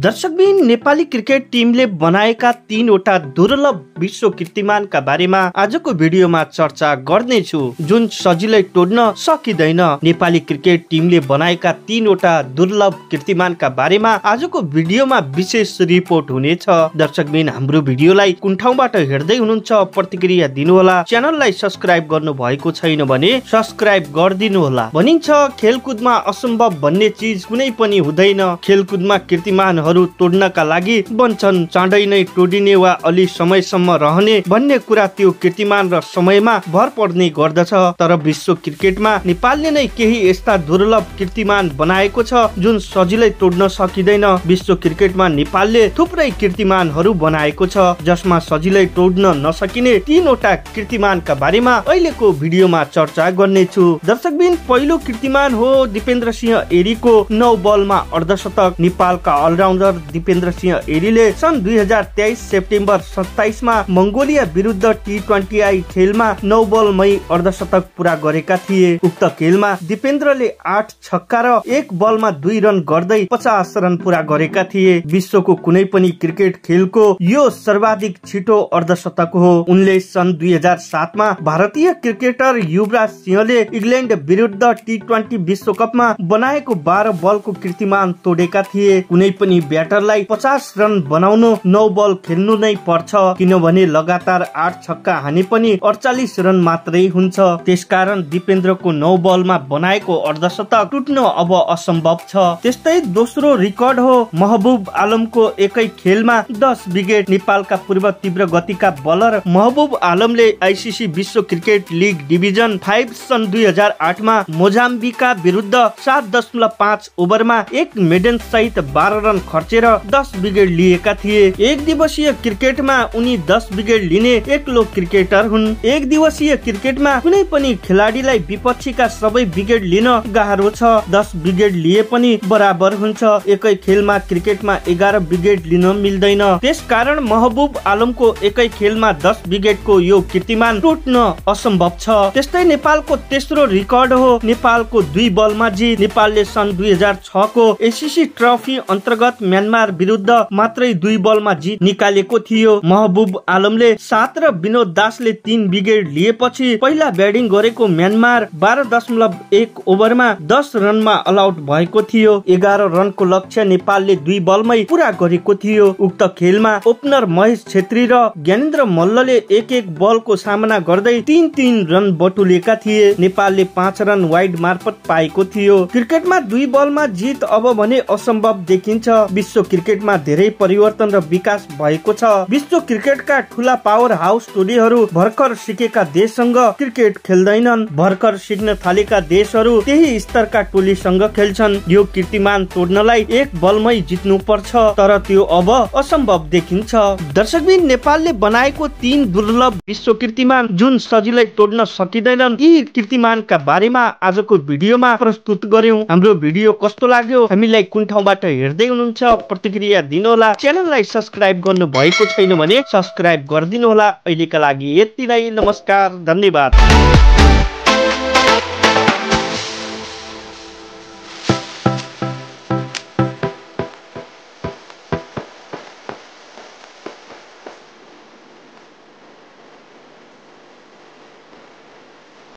दर्शकबिन नेपाली क्रिकेट टिमले बनाएका 3 वटा दुर्लभ विश्व कीर्तिमानका बारेमा आजको भिडियोमा चर्चा गर्नेछु, जुन सजिलै तोड्न सकिँदैन। नेपाली क्रिकेट टिमले बनाएका 3 वटा दुर्लभ कीर्तिमानका बारेमा आजको भिडियोमा विशेष रिपोर्ट हुनेछ। दर्शकबिन हाम्रो भिडियोलाई कुन ठाउँबाट हेर्दै हुनुहुन्छ प्रतिक्रिया दिनुहोला। च्यानललाई सब्स्क्राइब गर्नु भएको छैन भने सब्स्क्राइब गरिदिनु होला। भनिन्छ खेलकुदमा असम्भव भन्ने चीज कुनै पनि हुँदैन। खेलकुदमा कीर्तिमानहरू तोड्नका लागि बन्छन्, चाँडै नै तोडिने वा अलि समयसम्म रहने भन्ने कुरा त्यो कीर्तिमान र समयमा भर पर्ने गर्दछ। तर विश्व क्रिकेटमा नेपालले नै केही यस्ता दुर्लभ कीर्तिमान बनाएको छ जुन सजिलै तोड्न सकिँदैन। विश्व क्रिकेटमा नेपालले थुप्रै कीर्तिमानहरू बनाएको छ जसमा सजिलै तोड्न नसकिने 3 वटा कीर्तिमानका बारेमा अहिलेको भिडियोमा चर्चा गर्नेछु। दर्शकबिन पहिलो कीर्तिमान हो दिपेन्द्र सिंह एरीको 9 बलमा अर्धशतक। नेपालका अलराउन्डर दिपेन्द्र सिंह एरीले सन् 2023 सेप्टेम्बर 27 मा मंगोलिया विरुद्ध T20I खेलमा 9 बलमै अर्धशतक पुरा गरेका थिए। उक्त खेलमा दिपेन्द्रले 8 छक्का र 1 बलमा 2 रन गर्दै 50 रन पुरा गरेका थिए। विश्वको कुनै पनि क्रिकेट खेलको यो सर्वाधिक छिटो अर्धशतक हो। उनले सन् 2007 मा भारतीय क्रिकेटर युवराज सिंहले इंग्ल्यान्ड विरुद्ध T20 विश्वकपमा बनाएको 12 बलको कीर्तिमान तोडेका थिए। कुनै पनि ब्याटरलाई 50 रन बनाउनु 9 बल खेल्नु नै पर्छ, किनभने लगातार 8 छक्का हाने पनि 48 रन मात्रै हुन्छ। त्यसकारण दिपेन्द्रको 9 बलमा बनाएको अर्धशतक टुट्न अब असम्भव छ। त्यस्तै दोस्रो रिकर्ड हो महबुब आलमको एकै खेलमा 10 विकेट। नेपालका पूर्व तीव्र गतिका बलर महबुब आलमले आईसीसी विश्व क्रिकेट लीग डिभिजन 5 सन् 2008 मा मोजाम्बिका विरुद्ध 7.5 ओभरमा एक मेडन सहित 12 रन खर्चेर 10 विकेट लिएका थिए। एक दिवसीय क्रिकेटमा उनी 10 विकेट लिने एक्लो क्रिकेटर हुन्। एक दिवसीय क्रिकेटमा कुनै पनि खेलाडीलाई विपक्षीका सबै विकेट लिन गाह्रो छ। 10 विकेट लिए पनि बराबर हुन्छ। एकै खेलमा क्रिकेटमा 11 विकेट लिन मिल्दैन। त्यसकारण महबुब आलमको एकै खेलमा 10 विकेटको यो कीर्तिमान टुट्न असम्भव छ। त्यस्तै नेपालको तेस्रो रिकर्ड हो नेपालको 2 बलमा जित। नेपालले सन् 2006 को एसीसी ट्रफी अन्तर्गत म्यानमार विरुद्ध मात्रै 2 बलमा जित निकालेको थियो। महबुब आलमले 7 र विनोद दासले 3 विकेट लिएपछि पहिला ब्याटिङ गरेको म्यानमार 12.1 ओभरमा 10 रनमा अल आउट भएको थियो। 11 रनको लक्ष्य नेपालले 2 बलमै पुरा गरेको थियो। उक्त खेलमा ओपनर महेश छेत्री र ज्ञानेन्द्र मल्लले एक बलको सामना गर्दै 3-3 रन बटुलेका थिए। नेपालले 5 रन वाइड मार्फत पाएको थियो। क्रिकेटमा 2 बलमा जित अब भने असम्भव देखिन्छ। विश्व क्रिकेटमा धेरै परिवर्तन र विकास भएको छ। विश्व क्रिकेटका ठूला पावर हाउस टोलीहरू भर्खर सिकेका देशसँग क्रिकेट खेल्दैनन्। भर्खर सिक्न थालेका देशहरू त्यही स्तरका टोलीसँग खेल्छन्। यो कीर्तिमान तोड्नलाई 1 बलमै जित्नु पर्छ, तर त्यो अब असम्भव देखिन्छ। दर्शकबिन नेपालले बनाएको 3 दुर्लभ विश्व कीर्तिमान जुन सजिलै तोड्न सकिँदैनन्, यी कीर्तिमानका बारेमा आजको भिडियोमा प्रस्तुत गर्यौं। हाम्रो भिडियो कस्तो लाग्यो, हामीलाई कुन ठाउँबाट हेर्दै हुनुहुन्छ प्रतिक्रिया दिनुहोला। च्यानललाई सब्स्क्राइब गर्नु भएको छैन भने सब्स्क्राइब गरिदिनु होला। अहिलेका लागि यति नै, नमस्कार, धन्यवाद।